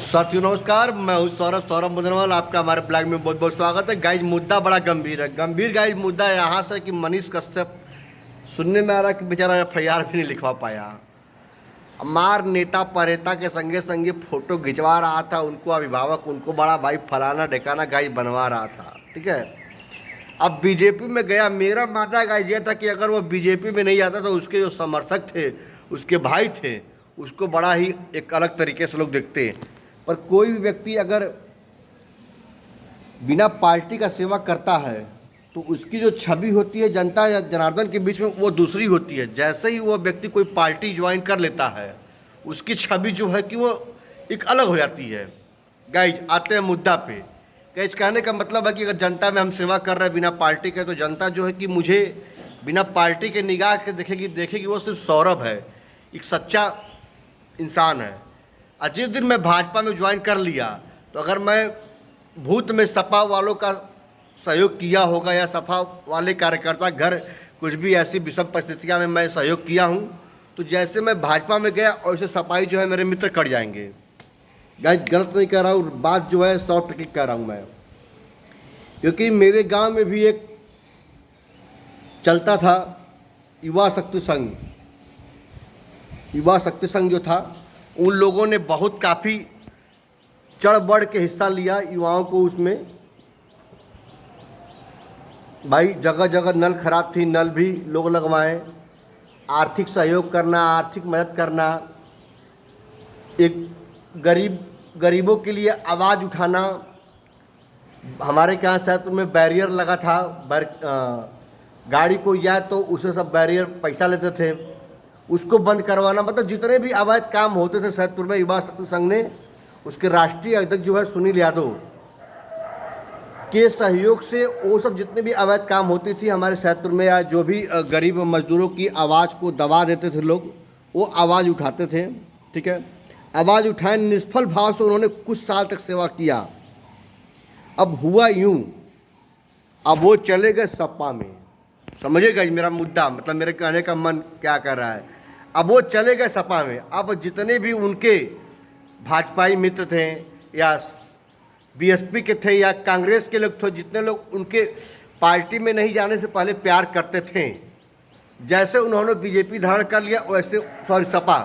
साथियों नमस्कार, मैं हूँ सौरभ मुदनवाल। आपका हमारे ब्लॉग में बहुत बहुत स्वागत है। गाइज मुद्दा बड़ा गंभीर है। गाइज मुद्दा यहाँ से कि मनीष कश्यप, सुनने में आ रहा है कि बेचारा एफआईआर भी नहीं लिखवा पाया। हमार नेता परेता के संगे संगे फोटो खिंचवा रहा था, उनको अभिभावक, उनको बड़ा भाई फलाना ढेकाना गाइज बनवा रहा था। ठीक है, अब बीजेपी में गया। मेरा मानना गाइज ये था कि अगर वो बीजेपी में नहीं आता तो उसके जो समर्थक थे, उसके भाई थे, उसको बड़ा ही एक अलग तरीके से लोग देखते हैं। पर कोई भी व्यक्ति अगर बिना पार्टी का सेवा करता है तो उसकी जो छवि होती है जनता या जनार्दन के बीच में, वो दूसरी होती है। जैसे ही वो व्यक्ति कोई पार्टी ज्वाइन कर लेता है, उसकी छवि जो है कि वो एक अलग हो जाती है। गाइज आते हैं मुद्दा पे। गाइज कहने का मतलब है कि अगर जनता में हम सेवा कर रहे हैं बिना पार्टी के, तो जनता जो है कि मुझे बिना पार्टी के निगाह के देखेगी वो सिर्फ सौरभ है, एक सच्चा इंसान है। और जिस दिन मैं भाजपा में ज्वाइन कर लिया, तो अगर मैं भूत में सपा वालों का सहयोग किया होगा या सपा वाले कार्यकर्ता घर कुछ भी ऐसी विषम परिस्थितियां में मैं सहयोग किया हूं, तो जैसे मैं भाजपा में गया वैसे सपाई जो है मेरे मित्र कट जाएंगे। गाइस गलत नहीं कह रहा हूँ, बात जो है 100% कह रहा हूँ मैं। क्योंकि मेरे गांव में भी एक चलता था युवा शक्ति संघ। युवा शक्ति संघ जो था, उन लोगों ने बहुत काफ़ी चढ़ बढ़ के हिस्सा लिया युवाओं को उसमें। भाई जगह जगह नल खराब थी, नल भी लोग लगवाएं, आर्थिक सहयोग करना, आर्थिक मदद करना, एक गरीबों के लिए आवाज़ उठाना। हमारे यहाँ शहर में बैरियर लगा था, गाड़ी को जाए तो उसे सब बैरियर पैसा लेते थे, उसको बंद करवाना। मतलब जितने भी अवैध काम होते थे सैदपुर में, युवा शक्ति संघ ने, उसके राष्ट्रीय अध्यक्ष जो है सुनील यादव के सहयोग से वो सब जितने भी अवैध काम होती थी हमारे सैदपुर में, या जो भी गरीब मजदूरों की आवाज़ को दबा देते थे लोग, वो आवाज़ उठाते थे। ठीक है, आवाज़ उठाए, निष्फल भाव से उन्होंने कुछ साल तक सेवा किया। अब हुआ यूँ, अब वो चले गए सपा में। समझिएगा मेरा मुद्दा, मतलब मेरे कहने का मन क्या कर रहा है। अब वो चले गए सपा में। अब जितने भी उनके भाजपाई मित्र थे या बीएसपी के थे या कांग्रेस के लोग थे, जितने लोग उनके पार्टी में नहीं जाने से पहले प्यार करते थे, जैसे उन्होंने बीजेपी धारण कर लिया वैसे, सपा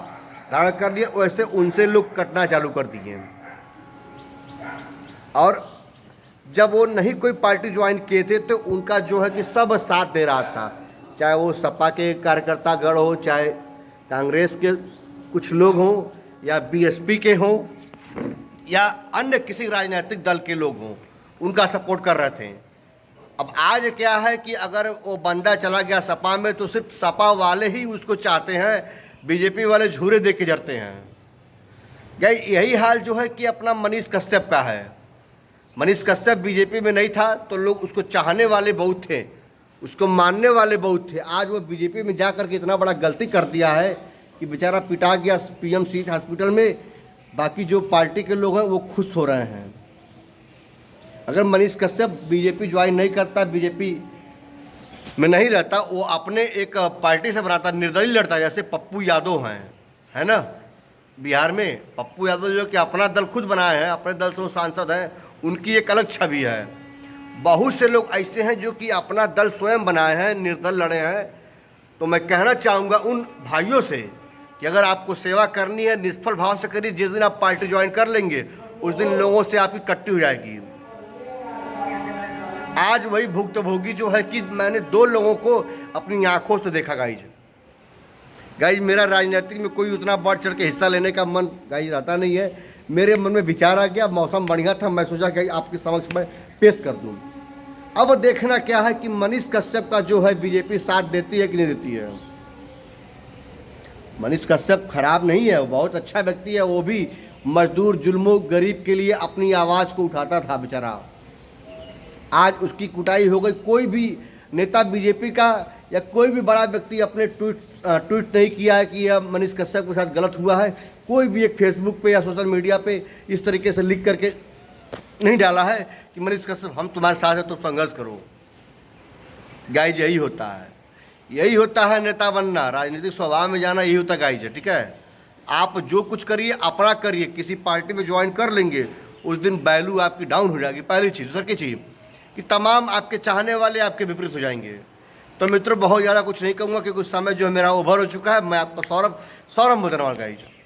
धारण कर लिया वैसे, उनसे लोग कटना चालू कर दिए। और जब वो नहीं कोई पार्टी ज्वाइन किए थे तो उनका जो है कि सब साथ दे रहा था, चाहे वो सपा के कार्यकर्ता गण हो, चाहे कांग्रेस के कुछ लोग हों, या बीएसपी के हों, या अन्य किसी राजनीतिक दल के लोग हों, उनका सपोर्ट कर रहे थे। अब आज क्या है कि अगर वो बंदा चला गया सपा में तो सिर्फ सपा वाले ही उसको चाहते हैं, बीजेपी वाले झूरे दे के जरते हैं। यही हाल जो है कि अपना मनीष कश्यप का है। मनीष कश्यप बीजेपी में नहीं था तो लोग उसको चाहने वाले बहुत थे, उसको मानने वाले बहुत थे। आज वो बीजेपी में जा कर के इतना बड़ा गलती कर दिया है कि बेचारा पिटा गया पीएमसीएच हॉस्पिटल में। बाकी जो पार्टी के लोग हैं वो खुश हो रहे हैं। अगर मनीष कश्यप बीजेपी ज्वाइन नहीं करता, बीजेपी में नहीं रहता, वो अपने एक पार्टी से बनाता, निर्दलीय लड़ता, जैसे पप्पू यादव हैं, है ना, बिहार में पप्पू यादव जो कि अपना दल खुद बनाए हैं, अपने दल से वो सांसद हैं, उनकी एक अलग छवि है। बहुत से लोग ऐसे हैं जो कि अपना दल स्वयं बनाए हैं, निर्दल लड़े हैं। तो मैं कहना चाहूँगा उन भाइयों से कि अगर आपको सेवा करनी है, निष्फल भाव से करिए। जिस दिन आप पार्टी ज्वाइन कर लेंगे उस दिन लोगों से आपकी कट्टी हो जाएगी। आज वही भुक्तभोगी जो है कि मैंने 2 लोगों को अपनी आंखों से देखा। गाइज मेरा राजनीति में कोई उतना बढ़ चढ़ के हिस्सा लेने का मन गाइज रहता नहीं है। मेरे मन में विचार आ गया, मौसम बढ़िया था, मैं सोचा कि आपके समक्ष मैं पेश कर दूं। अब देखना क्या है कि मनीष कश्यप का जो है बीजेपी साथ देती है कि नहीं देती है। मनीष कश्यप खराब नहीं है, वो बहुत अच्छा व्यक्ति है। वो भी मजदूर, जुल्मों, गरीब के लिए अपनी आवाज़ को उठाता था बेचारा। आज उसकी कुटाई हो गई। कोई भी नेता बीजेपी का या कोई भी बड़ा व्यक्ति अपने ट्वीट नहीं किया है कि यह मनीष कश्यप के साथ गलत हुआ है। कोई भी एक फेसबुक पे या सोशल मीडिया पे इस तरीके से लिख करके नहीं डाला है कि मनीष कश्यप हम तुम्हारे साथ हैं तो संघर्ष करो। गाइज यही होता है, यही होता है नेता बनना, राजनीतिक स्वभाव में जाना, यही होता गाइज है। ठीक है, आप जो कुछ करिए अपना करिए, किसी पार्टी में ज्वाइन कर लेंगे उस दिन वैल्यू आपकी डाउन हो जाएगी। पहली चीज़। दूसरी की चीज़ कि तमाम आपके चाहने वाले आपके विपरीत हो जाएंगे। तो मित्रों बहुत ज़्यादा कुछ नहीं कहूँगा क्योंकि उस समय जो है मेरा ओवर हो चुका है। मैं आपका सौरभ मुद्रवाल गाइज।